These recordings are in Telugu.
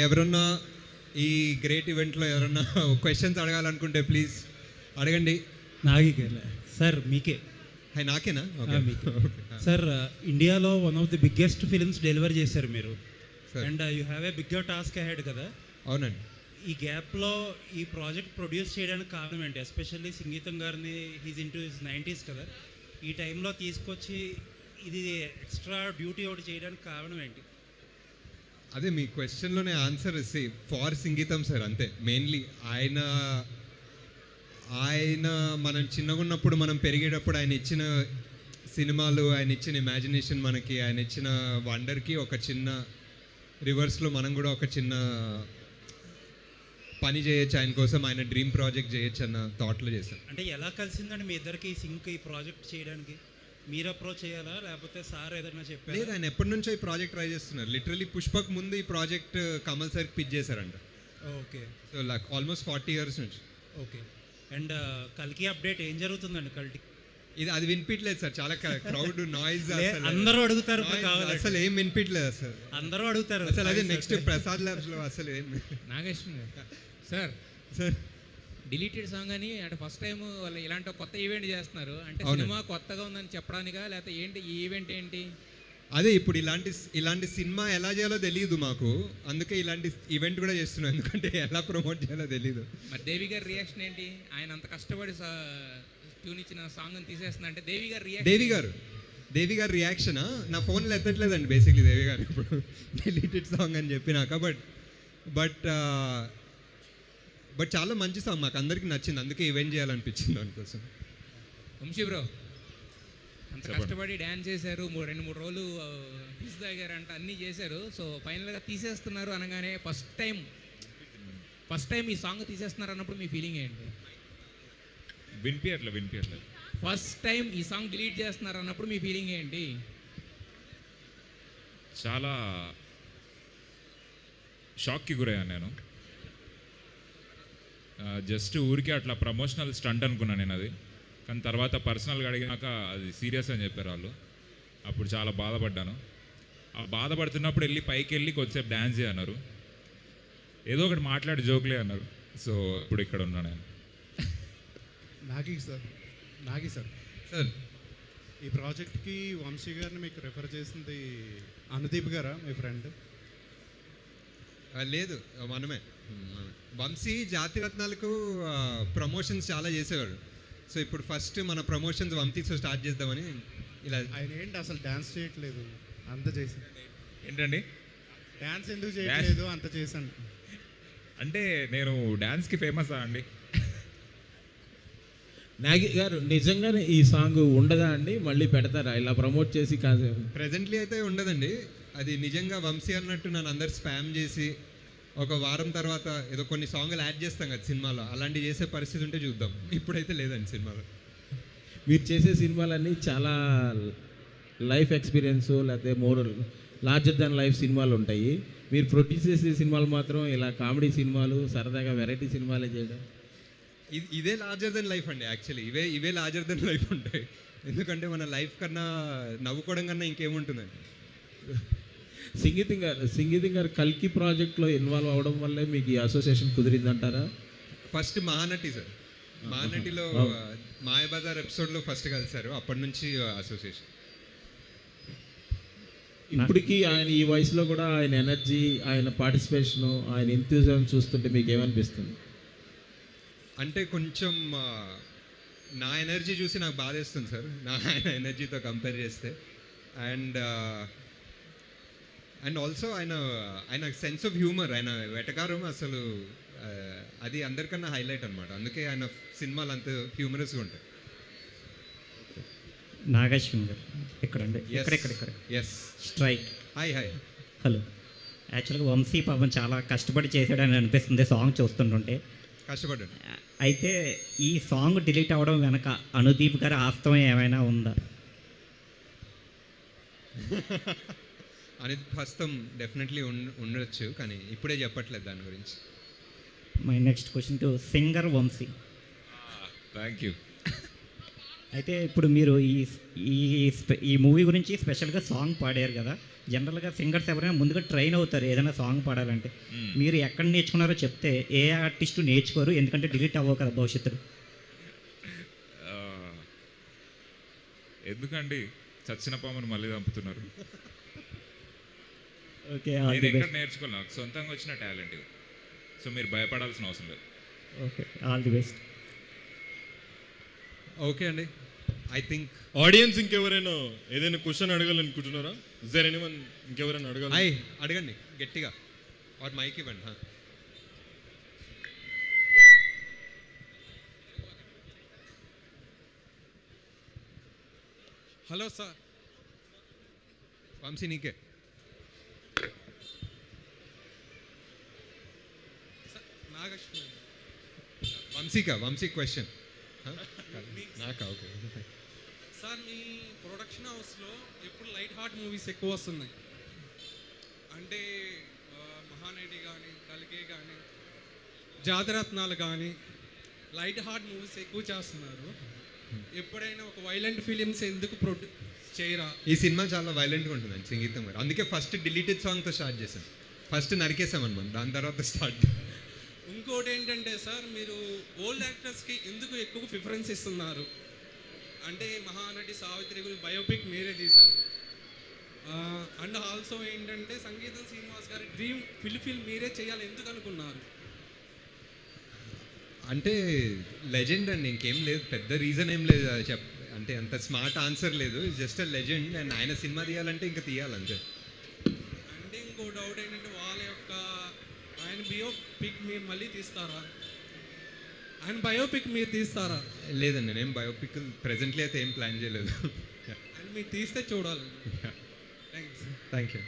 ఎవరన్నా ఈ గ్రేట్ ఈవెంట్లో ఎవరన్నా క్వశ్చన్స్ అడగాలనుకుంటే ప్లీజ్ అడగండి. నాగికే సార్ మీకే. నాకేనా? మీకే సార్. ఇండియాలో one of the biggest films deliver చేశారు మీరు, and you have a bigger task ahead కదా. అవునండి. ఈ గ్యాప్లో ఈ ప్రాజెక్ట్ ప్రొడ్యూస్ చేయడానికి కారణం ఏంటి? ఎస్పెషల్లీ సంగీతం గారిని, హీజ్ ఇంటూ హిస్ 90s కదా, ఈ టైంలో తీసుకొచ్చి ఇది ఎక్స్ట్రా డ్యూటీ ఒకటి చేయడానికి కారణం ఏంటి? అదే మీ క్వశ్చన్లోనే ఆన్సర్ ఇస్తే ఫార్ సంగీతం సార్, అంతే. మెయిన్లీ ఆయన మనం చిన్నగా ఉన్నప్పుడు, మనం పెరిగేటప్పుడు ఆయన ఇచ్చిన సినిమాలు, ఆయన ఇచ్చిన ఇమాజినేషన్ మనకి, ఆయన ఇచ్చిన వండర్కి ఒక చిన్న రివర్స్లో మనం కూడా ఒక చిన్న పని చేయొచ్చు ఆయన కోసం, ఆయన డ్రీమ్ ప్రాజెక్ట్ చేయొచ్చు అన్న థాట్లో చేశాను. అంటే ఎలా కలిసిందండి మీ ఇద్దరికి సింక్ ఈ ప్రాజెక్ట్ చేయడానికి? మీరు అప్రోచ్ చేయాలా లేకపోతే సార్ ఏదైనా చెప్పారు? లేదు, ఆయన ఎప్పటి నుంచో ఈ ప్రాజెక్ట్ ట్రై చేస్తున్నారు. లిటరలీ పుష్పక్ ముందు ఈ ప్రాజెక్ట్ కమల్ సార్కి పిచ్ చేశారంట. Okay. So like almost 40 years నుంచి. ఓకే. అండ్ కల్కి అప్డేట్ ఏం జరుగుతుందండి? ఇది అది వినిపించలేదు సార్, చాలా క్రౌడ్ నాయిస్. అందరూ అడుగుతారు, అసలు ఏం వినిపించలేదు సార్, అందరూ అడుగుతారు అసలు. అదే నెక్స్ట్ ప్రసాద్ ల్యాబ్స్లో అసలు ఏం. Nageswara sir, sir deleted song అని అంటే ఫస్ట్ టైం వాళ్ళు ఇలాంటి కొత్త ఈవెంట్ చేస్తున్నారు అంటే సినిమా కొత్తగా ఉందని చెప్పడానికా లేకపోతే ఏంటి ఈ ఈవెంట్ ఏంటి? అదే ఇప్పుడు ఇలాంటి సినిమా ఎలా చేయాలో తెలియదు మాకు, అందుకే ఇలాంటి ఈవెంట్ కూడా చేస్తున్నాం, ఎందుకంటే ఎలా ప్రమోట్ చేయాలో తెలియదు. మరి దేవి గారి రియాక్షన్ ఏంటి? ఆయన అంత కష్టపడి ట్యూన్ ఇచ్చిన సాంగ్ తీసేస్తున్నా అంటే దేవి గారు రియాక్షనా? నా ఫోన్లో ఎత్తట్లేదండి బేసిక్లీ దేవి గారు ఇప్పుడు డిలీటెడ్ సాంగ్ అని చెప్పినాక. బట్ చాలా మంచి సాంగ్, మాకు అందరికీ నచ్చింది, అందుకే ఈవెంట్ చేయాలనిపించింది దానికోసం. వంశీ బ్రో అంత కష్టపడి డ్యాన్స్ చేశారు, 2-3 రోజులు ఫిస్ తాగారంట, అన్నీ చేశారు. సో ఫైనల్గా తీసేస్తున్నారు అనగానే ఫస్ట్ టైం ఈ సాంగ్ తీసేస్తున్నారు అన్నప్పుడు మీ ఫీలింగ్ ఏంటి? వినిపించట్లేదు. ఫస్ట్ టైం ఈ సాంగ్ డిలీట్ చేస్తున్నారు అన్నప్పుడు మీ ఫీలింగ్ ఏంటి? చాలా షాక్కి గురయ్యాను నేను. జస్ట్ ఊరికే అట్లా ప్రమోషనల్ స్టంట్ అనుకున్నాను నేను అది, కానీ తర్వాత పర్సనల్గా అడిగినాక అది సీరియస్ అని చెప్పారు వాళ్ళు. అప్పుడు చాలా బాధపడ్డాను. ఆ బాధపడుతున్నప్పుడు వెళ్ళి పైకి వెళ్ళి కొద్దిసేపు డ్యాన్స్ చేయన్నారు, ఏదో ఒకటి మాట్లాడి జోక్లే అన్నారు. సో ఇప్పుడు ఇక్కడ ఉన్నా నేను. నాగి సార్ సార్ ఈ ప్రాజెక్ట్కి వంశీ గారిని మీకు రెఫర్ చేసింది అనుదీప్ గారా మీ ఫ్రెండ్? లేదు, మనమే. వంశీ జాతిరత్నాలకు ప్రమోషన్స్ చాలా చేసేవాడు. సో ఇప్పుడు ఫస్ట్ మన ప్రమోషన్స్ వంశీతో స్టార్ట్ చేద్దామని ఇలా. ఆయన ఏంటి అసలు డ్యాన్స్ చేయట్లేదు, అంత చేసి ఏంటండి డ్యాన్స్ ఎందుకు చేయట్లేదు? అంత చేశాను అంటే నేను డ్యాన్స్కి ఫేమసా అండి? నాగి గారు నిజంగానే ఈ సాంగ్ ఉండదా అండి? మళ్ళీ పెడతారా ఇలా ప్రమోట్ చేసి? కాదు, ప్రెజెంట్లీ అయితే ఉండదండి. అది నిజంగా వంశీ అన్నట్టు నన్ను అందరు స్పామ్ చేసి ఒక వారం తర్వాత ఏదో కొన్ని సాంగ్లు యాడ్ చేస్తాం కదా సినిమాలో, అలాంటివి చేసే పరిస్థితి ఉంటే చూద్దాం. ఇప్పుడైతే లేదండి సినిమాలో. మీరు చేసే సినిమాలన్నీ చాలా లైఫ్ ఎక్స్పీరియన్స్ లేకపోతే మోర్ లార్జర్ దాన్ లైఫ్ సినిమాలు ఉంటాయి. మీరు ప్రొడ్యూస్ చేసే సినిమాలు మాత్రం ఇలా కామెడీ సినిమాలు, సరదాగా వెరైటీ సినిమాలే చేయడం. ఇదే లార్జర్ దెన్ లైఫ్ అండి. యాక్చువల్లీ ఇవే లార్జర్ దెన్ లైఫ్ ఉంటాయి, ఎందుకంటే మన లైఫ్ కన్నా నవ్వుకోవడం కన్నా ఇంకేముంటుందండి. సంగీతం గారు కల్కి ప్రాజెక్ట్లో ఇన్వాల్వ్ అవ్వడం వల్లే మీకు ఈ అసోసియేషన్ కుదిరిందంటారా? ఫస్ట్ మహానటి సార్, మహానటిలో మాయబజార్ ఎపిసోడ్లో ఫస్ట్ కలిసారు, అప్పటి నుంచి అసోసియేషన్. ఇప్పటికీ ఆయన ఈ వయసులో కూడా ఆయన ఎనర్జీ, ఆయన పార్టిసిపేషను, ఆయన ఎంతూజియాజం చూస్తుంటే మీకు ఏమనిపిస్తుంది? అంటే కొంచెం నా ఎనర్జీ చూసి నాకు బాధేస్తుంది సార్, ఆయన ఎనర్జీతో కంపేర్ చేస్తే. అండ్ ఆల్సో ఆయన సెన్స్ ఆఫ్ హ్యూమర్, ఆయన వెటకారం అసలు అది అందరికన్నా హైలైట్ అనమాట. అందుకే ఆయన సినిమాలు అంత హ్యూమరస్గా ఉంటాయి. నాగేశ్వర గారు ఎక్కడండి? ఇక్కడ ఎస్ స్ట్రైక్. హాయ్. హలో. యాక్చువల్గా వంశీ పాపం చాలా కష్టపడి చేశాడని అనిపిస్తుంది సాంగ్ చూస్తుంటుంటే. కష్టపడ్డాడు. అయితే ఈ సాంగ్ డిలీట్ అవ్వడం వెనక అనుదీప్ గారి ఆస్తవం ఏమైనా ఉందా? అనేది హస్తం డెఫినెట్లీ ఉండొచ్చు, కానీ ఇప్పుడే చెప్పట్లేదు దాని గురించి. My next question to singer Vamshi. Thank you. అయితే ఇప్పుడు మీరు ఈ మూవీ గురించి స్పెషల్గా సాంగ్ పాడారు కదా. జనరల్గా సింగర్స్ ఎవరైనా ముందుగా ట్రైన్ అవుతారు ఏదైనా సాంగ్ పాడాలంటే. మీరు ఎక్కడ నేర్చుకున్నారో చెప్తే ఏ ఆర్టిస్టు నేర్చుకోరు, ఎందుకంటే డిలీట్ అవ్వవు కదా భవిష్యత్తులో. ఎందుకండి చచ్చిన పామును మళ్ళీ చంపుతున్నారు? ఓకే, నేను ఎక్కడ నేర్చుకోవాలి, నాకు సొంతంగా వచ్చిన టాలెంట్ ఇది. సో మీరు భయపడాల్సిన అవసరం లేదు. Okay, all the best. Okay అండి, ఐ థింక్ ఆడియన్స్ ఇంకెవరైనా ఏదైనా క్వశ్చన్ అడగాలనుకుంటున్నారా? ఇస్ దేర్ ఎనీవన్ ఇంకెవరైనా అడగాలి? అడగండి గట్టిగా, ఆర్ మైక్ ఇవ్వండి. Hello sir. వంశీ నీకే. నాగలక్ష్మి. వంశీ క్వశ్చన్ నాకా? ఓకే సార్, మీ ప్రొడక్షన్ హౌస్లో ఎప్పుడు లైట్ హార్ట్ మూవీస్ ఎక్కువ వస్తున్నాయి. అంటే మహానటి కానీ, కలిగే కానీ, జాతరత్నాలు కానీ లైట్ హార్ట్ మూవీస్ ఎక్కువ చేస్తున్నారు. ఎప్పుడైనా ఒక వైలెంట్ ఫిలిమ్స్ ఎందుకు చేయరా? ఈ సినిమా చాలా వైలెంట్గా ఉంటుందండి సంగీతం గారు, అందుకే ఫస్ట్ డిలీటెడ్ సాంగ్తో స్టార్ట్ చేశాం. ఫస్ట్ నరికేసాం అనమాట, దాని తర్వాత స్టార్ట్. ఇంకోటి ఏంటంటే సార్, మీరు ఓల్డ్ యాక్టర్స్కి ఎందుకు ఎక్కువ ప్రిఫరెన్స్ ఇస్తున్నారు? అంటే మహానటి సావిత్రి గురించి బయోపిక్ మీరే తీశారు. అండ్ ఆల్సో ఏంటంటే సంగీతం శ్రీనివాస్ గారి డ్రీమ్ ఫిల్మ్ మీరే చేయాలి, ఎందుకు అనుకున్నారు? అంటే లెజెండ్ అండి, ఇంకేం లేదు, పెద్ద రీజన్ ఏం లేదు. అంటే అంత స్మార్ట్ ఆన్సర్ లేదు, జస్ట్ లెజెండ్. అండ్ ఆయన సినిమా తీయాలంటే ఇంకా తీయాలంతే. అంటే ఇంకో డౌట్ ఏంటంటే వాళ్ళ యొక్క ఆయన బయోపిక్ మీరు మళ్ళీ తీస్తారా? ఆయన బయోపిక్ మీరు తీస్తారా? లేదండి, నేను బయోపిక్ ప్రెజెంట్లీ అయితే ఏం ప్లాన్ చేయలేదు. అండ్ మీరు తీస్తే చూడాలి. Thank you.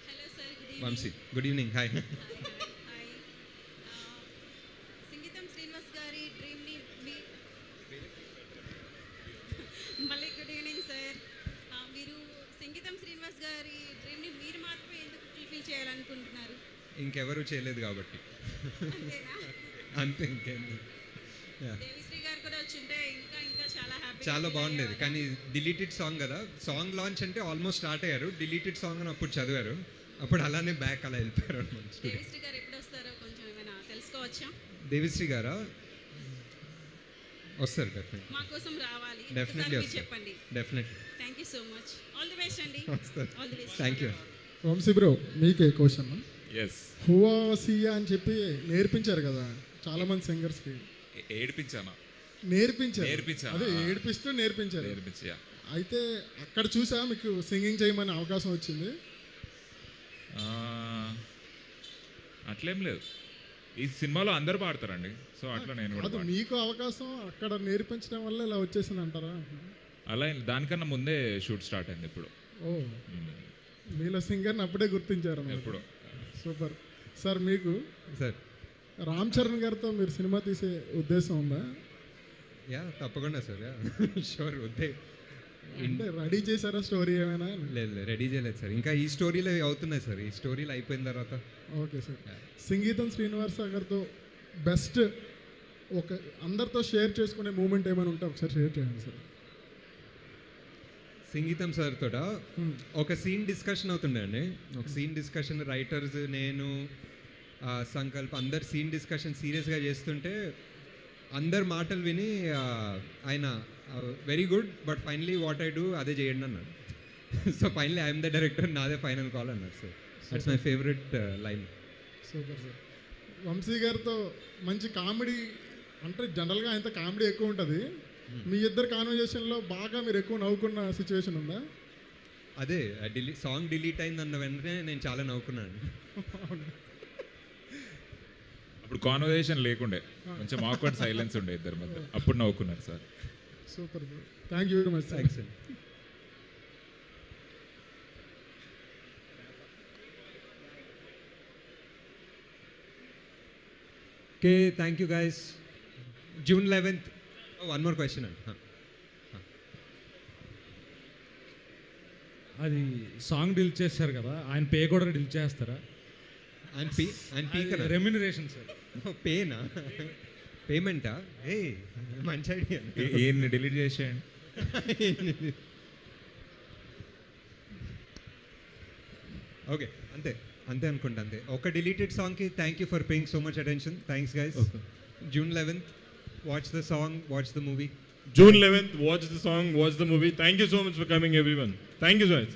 Hello sir, good evening. Vamshi, good evening. Hi. సంగీతం శ్రీనివాస్ గారి డ్రీమ్ని మళ్ళీ గుడ్ ఈవినింగ్ సార్. మీరు సంగీతం శ్రీనివాస్ గారి డ్రీమ్ని మీరు మాత్రమే ఎందుకు ఫుల్ఫిల్ చేయాలనుకుంటున్నారు? ఇంకెవరు చేయలేదు కాబట్టి. అంతేనా? అంతే, ఇంకేంటి. దేవిశ్రీ గారు కూడా వచ్చింటే ఇంకా ఇంకా చాలా హ్యాపీ. చాలా బాగుండేది, కానీ డిలీటెడ్ సాంగ్ కదా. సాంగ్ లాంచ్ అంటే ఆల్మోస్ట్ స్టార్ట్ అయ్యారు, డిలీటెడ్ సాంగ్ అని అప్పుడు చదివారు, అప్పుడు అలానే బ్యాక్ అలా వెళ్ళిపోయారు అనమాట. దేవిశ్రీ గారు ఎప్పుడు వస్తారో కొంచెం ఏమైనా తెలుసుకోవచ్చా? దేవిశ్రీ గారా? వస్తారు డెఫినెట్లీ. మా కోసం రావాలి, డెఫినెట్లీ ఒకసారి వస్తారు, చెప్పండి. Definitely thank you so much. All the best అండి. వస్తారు. All the best. Thank you. Vamshi bro, మీకే క్వశ్చన్. ఎస్. హువా సియా అని చెప్పి నేర్పించారు కదా చాలామంది సింగర్స్కి. ఏడిపించాను. నేర్పించారు. అదే ఏడిపిస్తూ నేర్పించారు. అయితే అక్కడ చూసా మీకు సింగింగ్ చేయమని అవకాశం వచ్చింది? అట్లేం లేదు, ఈ సినిమాలో అందరు పాడతారండి, సో అట్లా నేను కూడా అది మీకు అవకాశం అక్కడ నేర్పించడం వల్ల ఇలా వచ్చేసింది అంటారా? అలా దానికన్నా ముందే షూట్ స్టార్ట్ అయింది ఇప్పుడు. ఓ, మీలో సింగర్ని అప్పుడే గుర్తించారు ఎప్పుడు. Super sir. మీకు సార్ రామ్ చరణ్ గారితో మీరు సినిమా తీసే ఉద్దేశం ఉందా? యా, తప్పకుండా సార్. షూర్. అంటే రెడీ చేశారా స్టోరీ ఏమైనా? లేదు, రెడీ చేయలేదు సార్, ఇంకా ఈ స్టోరీలో అవుతున్నాయి సార్, ఈ స్టోరీలు అయిపోయిన తర్వాత. Okay sir. సంగీతం శ్రీనివాస్ గారితో బెస్ట్ ఒక అందరితో షేర్ చేసుకునే మూమెంట్ ఏమైనా ఉంటే ఒకసారి షేర్ చేయండి సార్. సంగీతం సార్ తోట ఒక సీన్ డిస్కషన్ అవుతుండే అండి, ఒక సీన్ డిస్కషన్, రైటర్స్, నేను, సంకల్ప్, అందరు సీన్ డిస్కషన్ సీరియస్గా చేస్తుంటే అందరు మాటలు విని ఆయన very good, but finally what I do అదే చేయండి అన్నాడు. So finally I'm the director, నాదే ఫైనల్ కాల్ అన్నారు sir. That's my favourite line. Super sir. Vamshi గారితో మంచి కామెడీ, అంటే జనరల్గా ఆయనతో కామెడీ ఎక్కువ ఉంటుంది. మీ ఇద్దరు కాన్వర్జేషన్లో బాగా మీరు ఎక్కువ నవ్వుకున్న సిచ్యువేషన్ ఉందా? అదే సాంగ్ డిలీట్ అయింది అన్న వెంటనే నేను చాలా నవ్వుకున్నాను. అప్పుడు కాన్వర్సేషన్ లేకుండే, కొంచెం ఆక్వర్డ్ సైలెన్స్ ఉండే ఇద్దరి మధ్య, అప్పుడు నవ్వుకున్నారు సార్. Super bro, thank you very much. Thanks అండి. Okay, thank you guys. June 11th. One more question అండి. అది సాంగ్ డిలీట్ చేస్తారు కదా, ఆయన పే కూడా డిలీట్ చేస్తారా? ఆయన పే కదా, రెమ్యునరేషన్ సార్. పేనా? పేమెంటా? ఏ మంచి ఐడియా. ఏంటి డిలీట్ చేసేయండి. ఓకే, అంతే అంతే అనుకుంటా, అంతే. ఒక డిలీటెడ్ సాంగ్కి thank you for paying so much attention. Thanks guys. June 11th, watch the song, watch the movie. June 11th, watch the song, watch the movie. Thank you so much for coming, everyone. Thank you, guys.